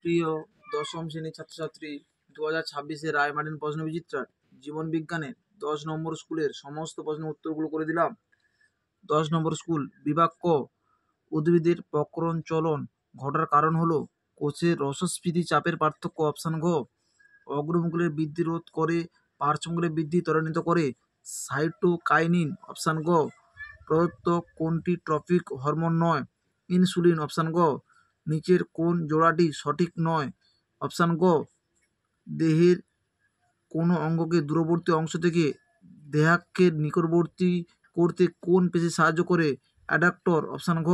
প্রিয় দশম শ্রেণীর ছাত্রছাত্রী, 2026-এর রায়মার্টিন প্রশ্নবিচিত্রার জীবনবিজ্ঞানের 10 নম্বর স্কুলের সমস্ত প্রশ্নের উত্তরগুলো করে দিলাম। 10 নম্বর স্কুল, বিভাগ ক, উদ্ভিদের প্রকরণ চলন ঘটার কারণ হলো কোষের রসস্ফীতি চাপের পার্থক্য। অপশান ঘ। অগ্রমুকুলের বৃদ্ধি রোধ করে, পার্শ্বমুকুলের বৃদ্ধি ত্বরান্বিত করে। সাইটোকাইনিন। অপশান গ। প্রদত্ত কোনটি ট্রপিক হরমোন নয়? ইনসুলিন। অপশান গ। নিচের কোন জোড়াটি সঠিক নয়? অপশান গ। দেহের কোনো অঙ্গকে দূরবর্তী অংশ থেকে দেহাক্ষের নিকটবর্তী করতে কোন পেশি সাহায্য করে? অ্যাডাক্টর। অপশান ঘ।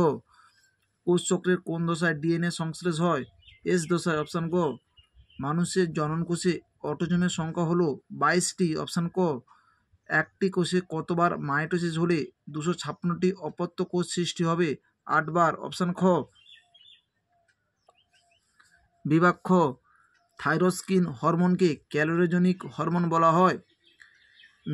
কোষচক্রের কোন দশায় ডিএনএ সংশ্লেষ হয়? এস দশায়। অপশান গ। মানুষের জননকোষে অটোজোমের সংখ্যা হলো 22টি। অপশান ক। একটি কোষে কতবার মাইটোসিস হলে 256টি অপত্য কোষ সৃষ্টি হবে? 8 বার। অপশান খ। বিভাগ খ, থাইরোক্সিন হরমোনকে ক্যালোরিজেনিক হরমোন বলা হয়।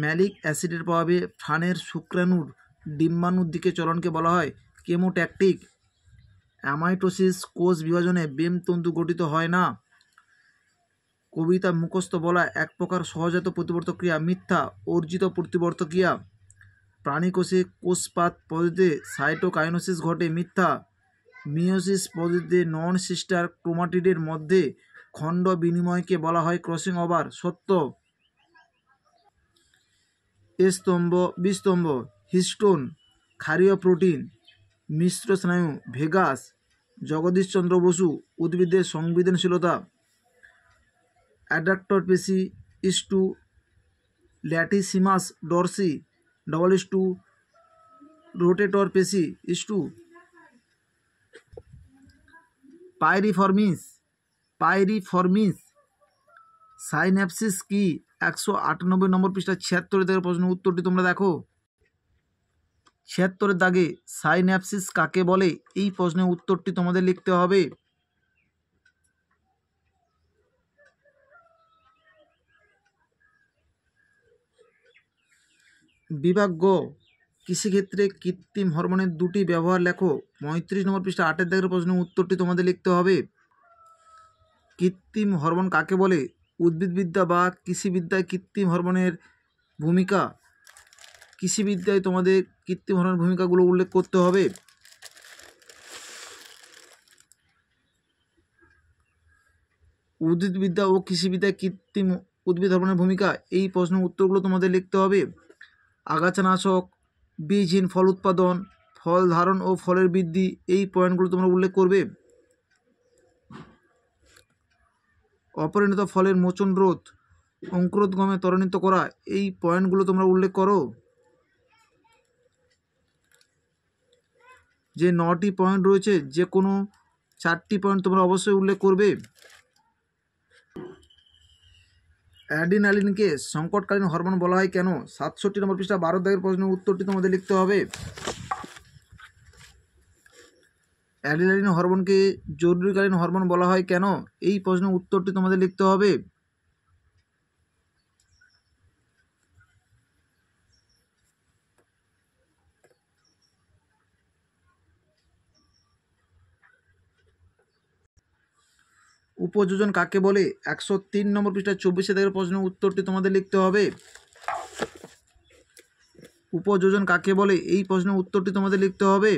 ম্যালিক অ্যাসিডের প্রভাবে ফ্রানের শুক্রাণুর ডিম্বাণুর দিকে চলনকে বলা হয় কেমোট্যাকটিক। অ্যামাইটোসিস কোষ বিভাজনে বেম তন্তু গঠিত হয় না। কবিতা মুখস্থ বলা এক প্রকার সহজাত প্রতিবর্তক ক্রিয়া। মিথ্যা। অর্জিত প্রতিবর্তক ক্রিয়া। প্রাণীকোষে কোষপাত পদ্ধতিতে সাইটোকাইনেসিস ঘটে। মিথ্যা। মিয়োসিস পদ্ধতিতে নন সিস্টার ক্রোমাটিডের মধ্যে খণ্ড বিনিময়কে বলা হয় ক্রসিং ওভার। সত্য। এ স্তম্ভ, বি স্তম্ভ, হিস্টোন, ক্ষারীয় প্রোটিন, মিশ্র স্নায়ু, ভেগাস, জগদীশচন্দ্র বসু। উদ্ভিদের সংবেদনশীলতা। অ্যাডাক্টর পেশি is to latissimus Dorsey double is to rotator পেশি ইস্টু পাইরিফর্মিস। সাইন্যাপসিস কি? 198 নম্বর পৃষ্ঠা 76 দাগের প্রশ্ন উত্তরটি তোমরা দেখো। 76 দাগে সাইন্যাপসিস কাকে বলে? এই প্রশ্নের উত্তরটি তোমাদের লিখতে হবে। বিভাগ গ, কৃষিক্ষেত্রে কৃত্রিম হরমোনের দুটি ব্যবহার লেখো। 35 নম্বর পৃষ্ঠা 8 দাগের প্রশ্নের উত্তরটি তোমাদের লিখতে হবে। কৃত্রিম হরমোন কাকে বলে? উদ্ভিদবিদ্যা বা কৃষিবিদ্যায় কৃত্রিম হরমোনের ভূমিকা। কৃষিবিদ্যায় তোমাদের কৃত্রিম হরমোনের ভূমিকাগুলো উল্লেখ করতে হবে। উদ্ভিদবিদ্যা ও কৃষিবিদ্যায় কৃত্রিম উদ্ভিদ হরমোনের ভূমিকা। এই প্রশ্নের উত্তরগুলো তোমাদের লিখতে হবে। আগাছানাশক, বীজহীন ফল উৎপাদন, ফল ধারণ ও ফলের বৃদ্ধি, এই পয়েন্টগুলো তোমরা উল্লেখ করবে। অপরিণত ফলের মোচন রোধ, অঙ্কুরোদ্গমে ত্বরান্বিত করা, এই পয়েন্টগুলো তোমরা উল্লেখ করো। যে 9টি পয়েন্ট রয়েছে যে কোনো 4টি পয়েন্ট তোমরা অবশ্যই উল্লেখ করবে। অ্যাড্রিনালিনকে সংকটকালীন হরমোন বলা হয় কেন? 67 নম্বর পৃষ্ঠা 12 দাগের প্রশ্নের উত্তরটি তোমাদের লিখতে হবে। অ্যাড্রিনালিন হরমোনকে জরুরিকালীন হরমোন বলা হয় কেন? এই প্রশ্নের উত্তরটি তোমাদের লিখতে হবে। উপযোজন কাকে বলে? 103 নম্বর পৃষ্ঠা 24 দাগের প্রশ্নের উত্তরটি তোমাদের লিখতে হবে। উপযোজন কাকে বলে? এই প্রশ্নের উত্তরটি তোমাদের লিখতে হবে।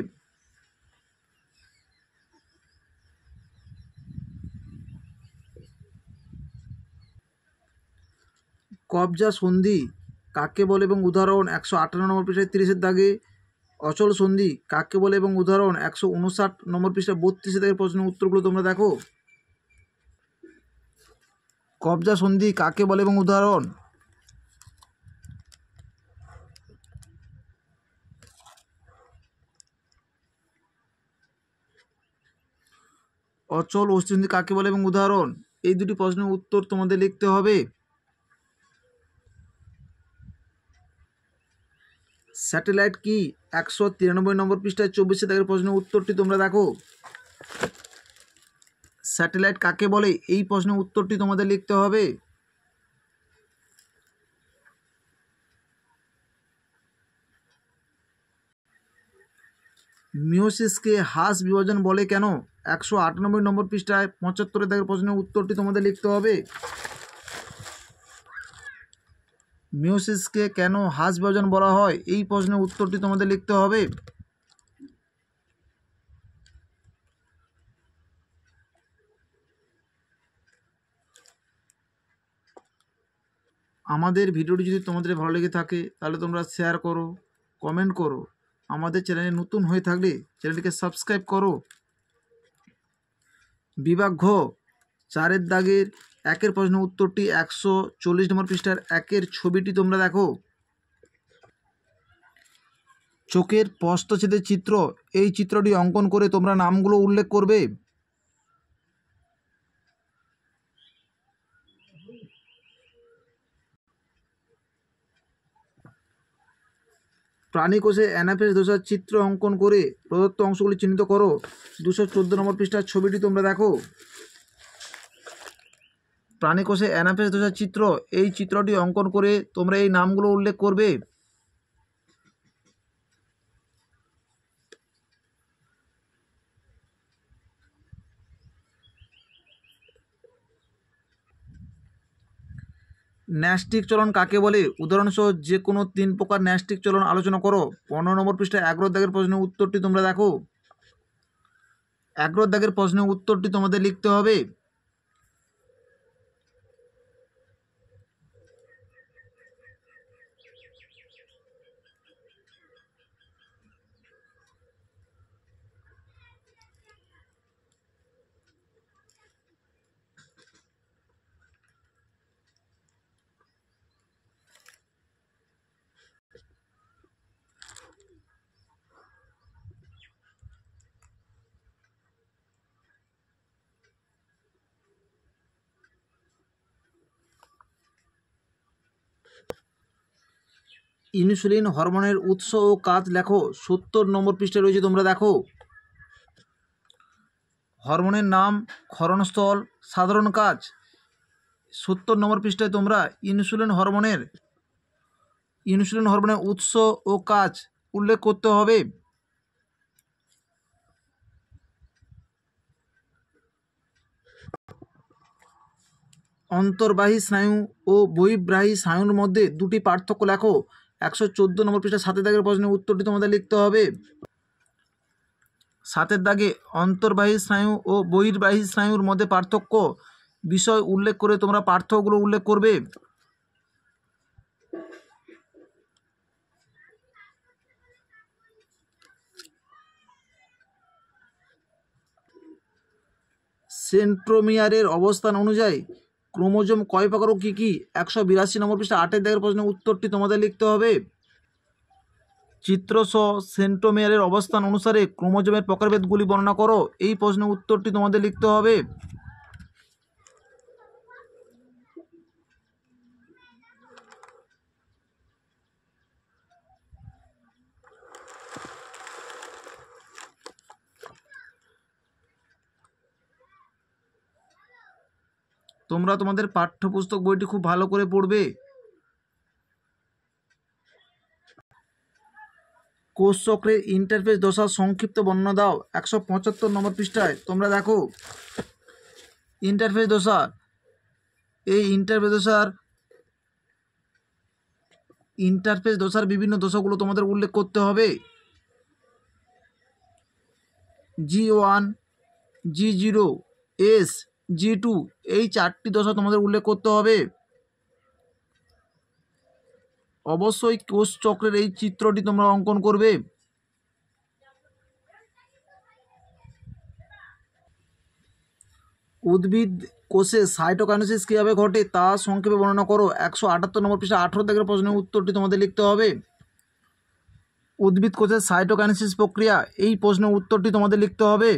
কবজা সন্ধি কাকে বলে এবং উদাহরণ? 158 নম্বর পৃষ্ঠায় 30 দাগে। অচল সন্ধি কাকে বলে এবং উদাহরণ? 159 নম্বর পৃষ্ঠা 32 দাগের প্রশ্নের উত্তরগুলো তোমরা দেখো। কবজা সন্ধি কাকে বলে এবং উদাহরণ? অচল অস্থিসন্ধি কাকে বলে এবং উদাহরণ? এই দুটি প্রশ্নের উত্তর তোমাদের লিখতে হবে। স্যাটেলাইট কি? 193 নম্বর পৃষ্ঠায় 24 দাগের প্রশ্নের উত্তরটি তোমরা দেখো। স্যাটেলাইট কাকে বলে? এই প্রশ্নের উত্তরটি তোমাদের লিখতে হবে। মিওসিসকে হ্রাস বিভাজন বলে কেন? 198 নম্বর পৃষ্ঠায় 75 দাগের প্রশ্নের উত্তরটি তোমাদের লিখতে হবে। মিওসিসকে কেন হ্রাস বিভাজন বলা হয়, এই প্রশ্নের উত্তরটি তোমাদের লিখতে হবে। আমাদের ভিডিওটি যদি তোমাদের ভালো লেগে থাকে তাহলে তোমরা শেয়ার করো, কমেন্ট করো। আমাদের চ্যানেলে নতুন হয়ে থাকলে চ্যানেলটিকে সাবস্ক্রাইব করো। বিভাগ ঘ 4 দাগের 1 প্রশ্নের উত্তরটি 140 নম্বর পৃষ্ঠার 1 ছবিটি তোমরা দেখো। চোখের প্রস্থচ্ছেদের চিত্র, এই চিত্রটি অঙ্কন করে তোমরা নামগুলো উল্লেখ করবে। প্রাণীকোষে অ্যানাফেজ দশার চিত্র অঙ্কন করে প্রদত্ত অংশগুলি চিহ্নিত করো। 214 নম্বর পৃষ্ঠার ছবিটি তোমরা দেখো। প্রাণীকোষে অ্যানাফেজ দশার চিত্র, এই চিত্রটি অঙ্কন করে তোমরা এই নামগুলো উল্লেখ করবে। ন্যাস্টিক চলন কাকে বলে? উদাহরণসহ যে কোনো 3 প্রকার ন্যাস্টিক চলন আলোচনা করো। 15 নম্বর পৃষ্ঠায় 11 দাগের প্রশ্নের উত্তরটি তোমরা দেখো। 11 দাগের প্রশ্নের উত্তরটি তোমাদের লিখতে হবে। ইনসুলিন হরমোনের উৎস ও কাজ লেখো। 70 নম্বর পৃষ্ঠায় রয়েছে, তোমরা দেখো। হরমোনের নাম, ক্ষরণস্থল, সাধারণ কাজ। 70 নম্বর পৃষ্ঠায় তোমরা ইনসুলিন হরমোনের উৎস ও কাজ উল্লেখ করতে হবে। অন্তর্বাহী স্নায়ু ও বহির্বাহী স্নায়ুর মধ্যে দুটি পার্থক্য লেখো। 114 নম্বর পৃষ্ঠা 7 দাগের প্রশ্নের উত্তরটি তোমাদের লিখতে হবে। 7 দাগে অন্তর্বাহী স্নায়ু ও বহির্বাহী স্নায়ুর মধ্যে পার্থক্য বিষয় উল্লেখ করে তোমরা পার্থক্যগুলো উল্লেখ করবে। সেন্ট্রোমিয়ারের অবস্থান অনুযায়ী ক্রোমোজোম কয় প্রকার ও কী কী? 182 নম্বর পৃষ্ঠা 8 দাগের প্রশ্নের উত্তরটি তোমাদের লিখতে হবে। চিত্রসহ সেন্ট্রোমিয়ারের অবস্থান অনুসারে ক্রোমোজোমের প্রকারভেদগুলি বর্ণনা করো। এই প্রশ্নের উত্তরটি তোমাদের লিখতে হবে। তোমরা তোমাদের পাঠ্যপুস্তক বইটি খুব ভালো করে পড়বে। কোষচক্রের ইন্টারফেজ দশার সংক্ষিপ্ত বর্ণনা দাও। 175 নম্বর পৃষ্ঠায় তোমরা দেখো। ইন্টারফেজ দশা, এই ইন্টারফেজ দশার বিভিন্ন দশাগুলো তোমাদের উল্লেখ করতে হবে। G1, G0, S, G2, এই 4টি দশা তোমাদের উল্লেখ করতে হবে। অবশ্যই কোষ চক্রের এই চিত্রটি তোমরা অঙ্কন করবে। উদ্ভিদ কোষে সাইটোকাইনেসিস কীভাবে ঘটে তা সংক্ষেপে বর্ণনা করো। 178 নম্বর পৃষ্ঠা 18 দাগের প্রশ্নের উত্তরটি তোমাদের লিখতে হবে। উদ্ভিদ কোষের সাইটোকাইনেসিস প্রক্রিয়া, এই প্রশ্নের উত্তরটি তোমাদের লিখতে হবে।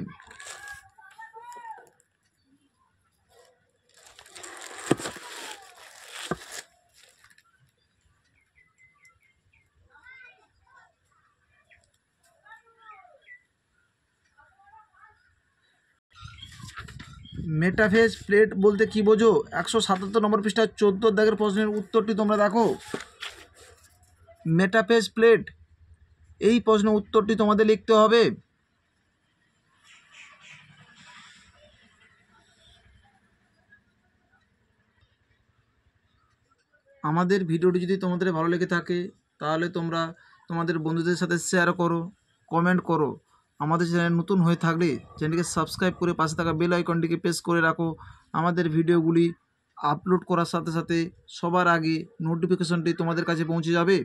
মেটাফেজ প্লেট বলতে কি বোঝো? 177 নম্বর পৃষ্ঠা 14 দাগের প্রশ্নের উত্তরটি তোমরা দেখো। মেটাফেজ প্লেট, এই প্রশ্নের উত্তরটি তোমাদের লিখতে হবে। আমাদের ভিডিওটি যদি তোমাদের ভালো লেগে থাকে তাহলে তোমরা তোমাদের বন্ধুদের সাথে শেয়ার করো, কমেন্ট করো। আমাদের চ্যানেল নতুন হয়ে থাকলে চ্যানেলটিকে সাবস্ক্রাইব করে পাশে থাকা বেল আইকনটিকে প্রেস করে রাখো। আমাদের ভিডিওগুলি আপলোড করার সাথে সাথে সবার আগে নোটিফিকেশনটি তোমাদের কাছে পৌঁছে যাবে।